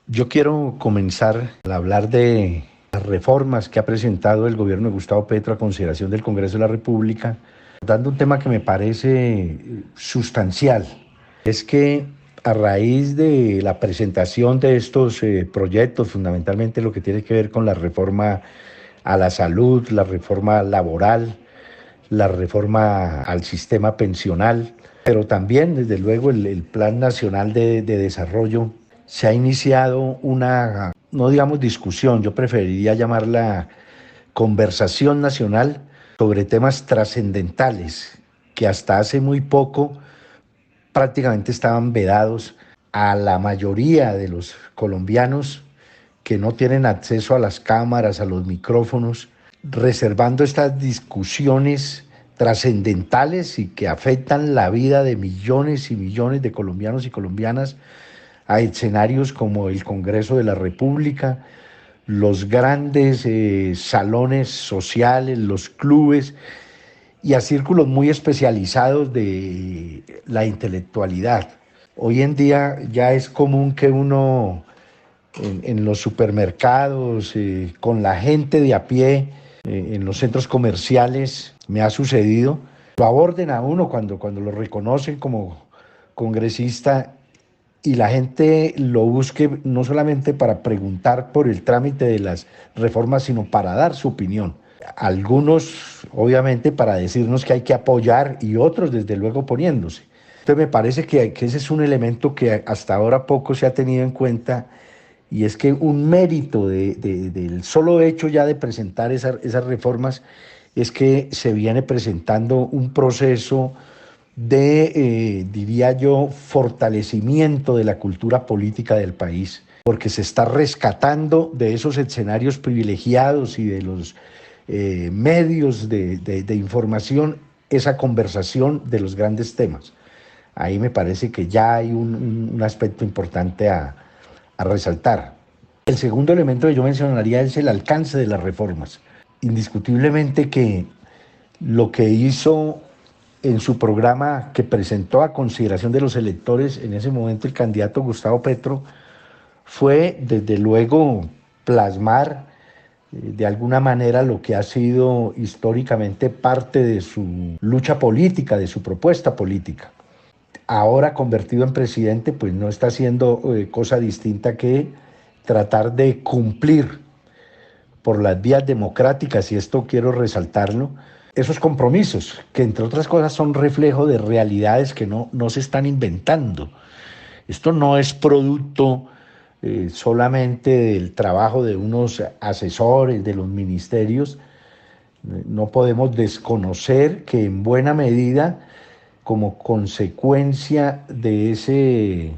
Yo quiero comenzar a hablar de las reformas que ha presentado el gobierno de Gustavo Petro a consideración del Congreso de la República, dando un tema que me parece sustancial. Es que a raíz de la presentación de estos proyectos, fundamentalmente lo que tiene que ver con la reforma a la salud, la reforma laboral, la reforma al sistema pensional, pero también, desde luego, el Plan Nacional de Desarrollo, se ha iniciado una, no digamos discusión, yo preferiría llamarla conversación nacional sobre temas trascendentales que hasta hace muy poco prácticamente estaban vedados a la mayoría de los colombianos que no tienen acceso a las cámaras, a los micrófonos, reservando estas discusiones trascendentales y que afectan la vida de millones y millones de colombianos y colombianas a escenarios como el Congreso de la República, los grandes salones sociales, los clubes y a círculos muy especializados de la intelectualidad. Hoy en día ya es común que uno en los supermercados, con la gente de a pie, en los centros comerciales, me ha sucedido, lo aborden a uno cuando lo reconocen como congresista y la gente lo busque no solamente para preguntar por el trámite de las reformas, sino para dar su opinión. Algunos, obviamente, para decirnos que hay que apoyar y otros, desde luego, oponiéndose. Entonces, me parece que ese es un elemento que hasta ahora poco se ha tenido en cuenta y es que un mérito del solo hecho ya de presentar esas reformas es que se viene presentando un proceso diría yo, fortalecimiento de la cultura política del país, porque se está rescatando de esos escenarios privilegiados y de los medios de información esa conversación de los grandes temas. Ahí me parece que ya hay un aspecto importante a resaltar. El segundo elemento que yo mencionaría es el alcance de las reformas. Indiscutiblemente que lo que hizo en su programa que presentó a consideración de los electores en ese momento el candidato Gustavo Petro fue desde luego plasmar de alguna manera lo que ha sido históricamente parte de su lucha política, de su propuesta política. Ahora convertido en presidente, pues no está haciendo cosa distinta que tratar de cumplir por las vías democráticas, y esto quiero resaltarlo, esos compromisos, que entre otras cosas son reflejo de realidades que no se están inventando. Esto no es producto solamente del trabajo de unos asesores, de los ministerios. No podemos desconocer que en buena medida, como consecuencia de ese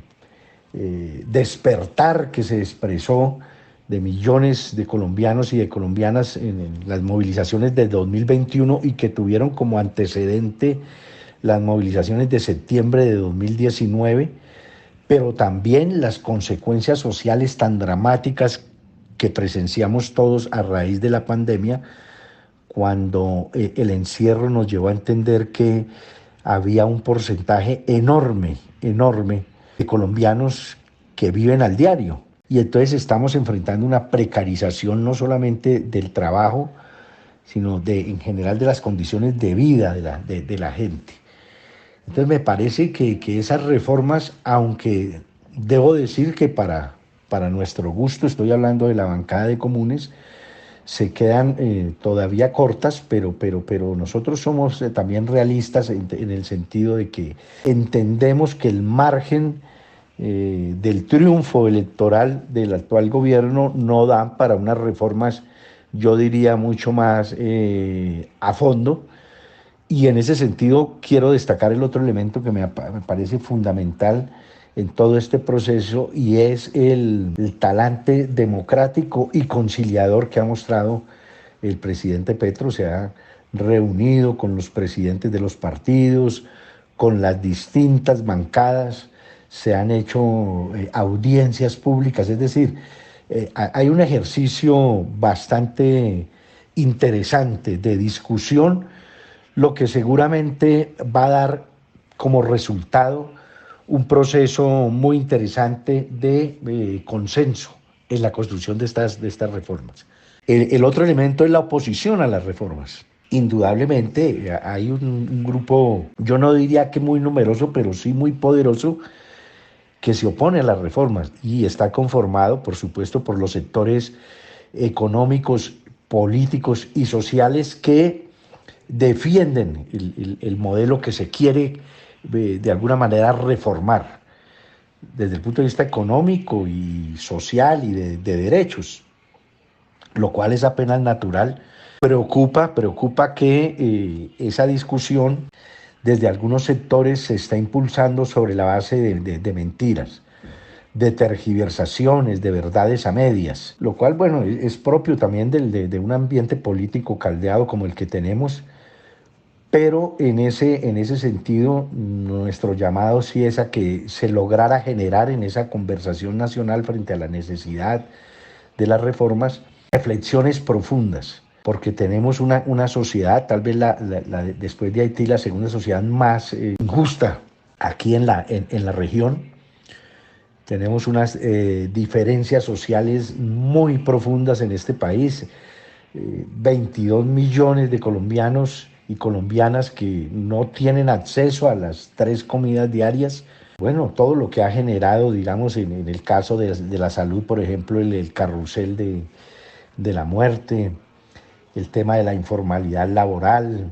despertar que se expresó de millones de colombianos y de colombianas en las movilizaciones de 2021 y que tuvieron como antecedente las movilizaciones de septiembre de 2019, pero también las consecuencias sociales tan dramáticas que presenciamos todos a raíz de la pandemia, cuando el encierro nos llevó a entender que había un porcentaje enorme, enorme de colombianos que viven al diario. Y entonces estamos enfrentando una precarización no solamente del trabajo, sino en general de las condiciones de vida de la gente. Entonces me parece que esas reformas, aunque debo decir que para nuestro gusto, estoy hablando de la bancada de comunes, se quedan todavía cortas, pero nosotros somos también realistas en el sentido de que entendemos que el margen del triunfo electoral del actual gobierno no dan para unas reformas, yo diría, mucho más a fondo. Y en ese sentido quiero destacar el otro elemento que me parece fundamental en todo este proceso y es el talante democrático y conciliador que ha mostrado el presidente Petro. Se ha reunido con los presidentes de los partidos, con las distintas bancadas, se han hecho audiencias públicas, es decir, hay un ejercicio bastante interesante de discusión, lo que seguramente va a dar como resultado un proceso muy interesante de consenso en la construcción de estas reformas. El otro elemento es la oposición a las reformas. Indudablemente hay un grupo, yo no diría que muy numeroso, pero sí muy poderoso, que se opone a las reformas y está conformado, por supuesto, por los sectores económicos, políticos y sociales que defienden el modelo que se quiere de alguna manera reformar desde el punto de vista económico y social y de derechos, lo cual es apenas natural. Preocupa que esa discusión desde algunos sectores se está impulsando sobre la base de mentiras, de tergiversaciones, de verdades a medias, lo cual, bueno, es propio también de un ambiente político caldeado como el que tenemos, pero en ese sentido nuestro llamado sí es a que se lograra generar en esa conversación nacional frente a la necesidad de las reformas reflexiones profundas, porque tenemos una sociedad, tal vez después de Haití, la segunda sociedad más injusta aquí en la región. Tenemos unas diferencias sociales muy profundas en este país. 22 millones de colombianos y colombianas que no tienen acceso a las 3 comidas diarias. Bueno, todo lo que ha generado, digamos, en el caso de la salud, por ejemplo, el carrusel de la muerte, el tema de la informalidad laboral,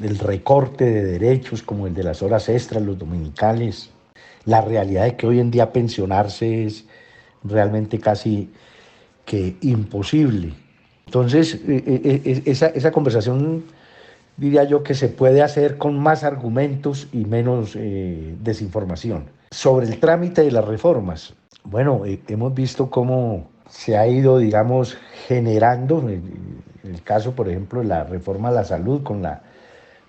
el recorte de derechos como el de las horas extras, los dominicales, la realidad de que hoy en día pensionarse es realmente casi que imposible. Entonces, esa conversación diría yo que se puede hacer con más argumentos y menos desinformación. Sobre el trámite de las reformas, bueno, hemos visto cómo se ha ido, digamos, generando, en el caso, por ejemplo, de la reforma a la salud, con la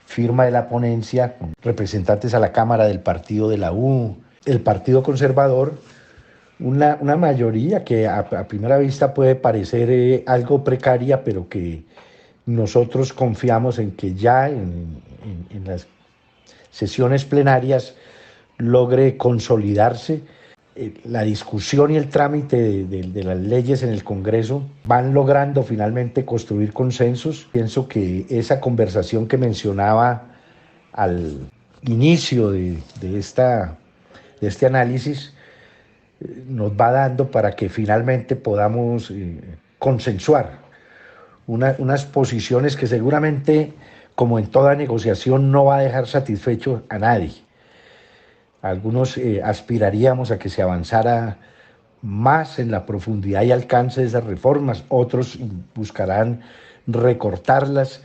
firma de la ponencia, con representantes a la Cámara del Partido de la U, el Partido Conservador, una mayoría que a primera vista puede parecer algo precaria, pero que nosotros confiamos en que ya en las sesiones plenarias logre consolidarse. La discusión y el trámite de las leyes en el Congreso van logrando finalmente construir consensos. Pienso que esa conversación que mencionaba al inicio de este análisis nos va dando para que finalmente podamos consensuar unas posiciones que seguramente, como en toda negociación, no va a dejar satisfecho a nadie. Algunos aspiraríamos a que se avanzara más en la profundidad y alcance de esas reformas, otros buscarán recortarlas,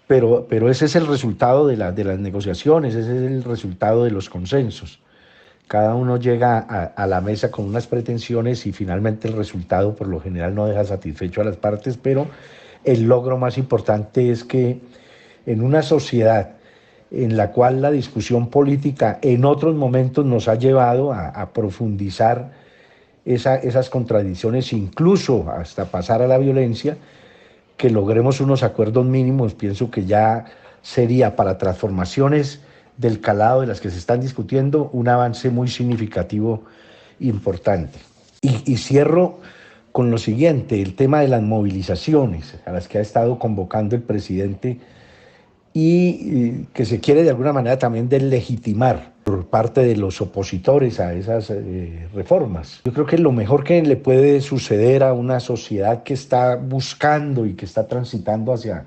pero ese es el resultado de las negociaciones, ese es el resultado de los consensos. Cada uno llega a la mesa con unas pretensiones y finalmente el resultado por lo general no deja satisfecho a las partes, pero el logro más importante es que en una sociedad en la cual la discusión política en otros momentos nos ha llevado a profundizar esas contradicciones, incluso hasta pasar a la violencia, que logremos unos acuerdos mínimos, pienso que ya sería para transformaciones del calado de las que se están discutiendo un avance muy significativo, importante. Y cierro con lo siguiente, el tema de las movilizaciones a las que ha estado convocando el presidente y que se quiere de alguna manera también deslegitimar por parte de los opositores a esas reformas. Yo creo que lo mejor que le puede suceder a una sociedad que está buscando y que está transitando hacia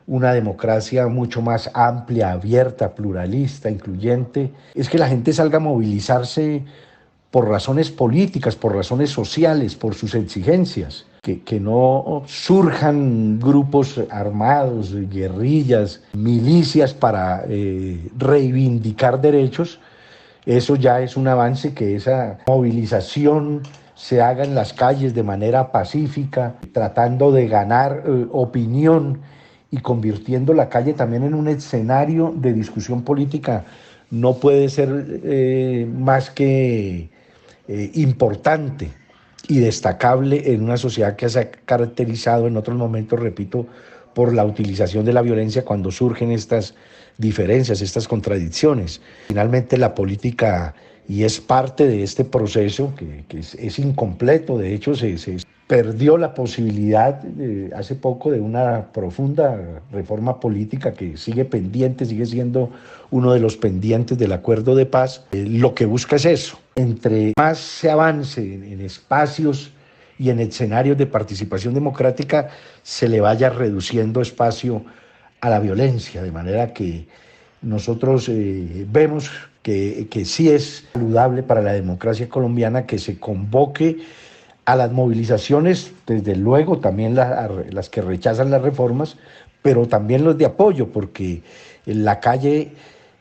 una democracia mucho más amplia, abierta, pluralista, incluyente, es que la gente salga a movilizarse por razones políticas, por razones sociales, por sus exigencias, que no surjan grupos armados, guerrillas, milicias para reivindicar derechos. Eso ya es un avance, que esa movilización se haga en las calles de manera pacífica, tratando de ganar opinión y convirtiendo la calle también en un escenario de discusión política, no puede ser más que importante y destacable en una sociedad que se ha caracterizado en otros momentos, repito, por la utilización de la violencia cuando surgen estas diferencias, estas contradicciones. Finalmente la política, y es parte de este proceso que es incompleto, de hecho se perdió la posibilidad hace poco de una profunda reforma política que sigue pendiente, sigue siendo uno de los pendientes del acuerdo de paz. Lo que busca es eso, entre más se avance en espacios y en escenarios de participación democrática, se le vaya reduciendo espacio a la violencia, de manera que nosotros vemos que sí es saludable para la democracia colombiana que se convoque a las movilizaciones, desde luego también las que rechazan las reformas, pero también los de apoyo, porque en la calle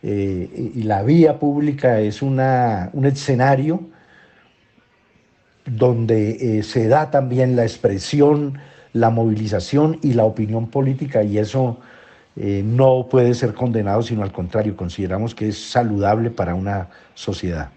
y la vía pública es un escenario donde se da también la expresión, la movilización y la opinión política, y eso no puede ser condenado, sino al contrario, consideramos que es saludable para una sociedad.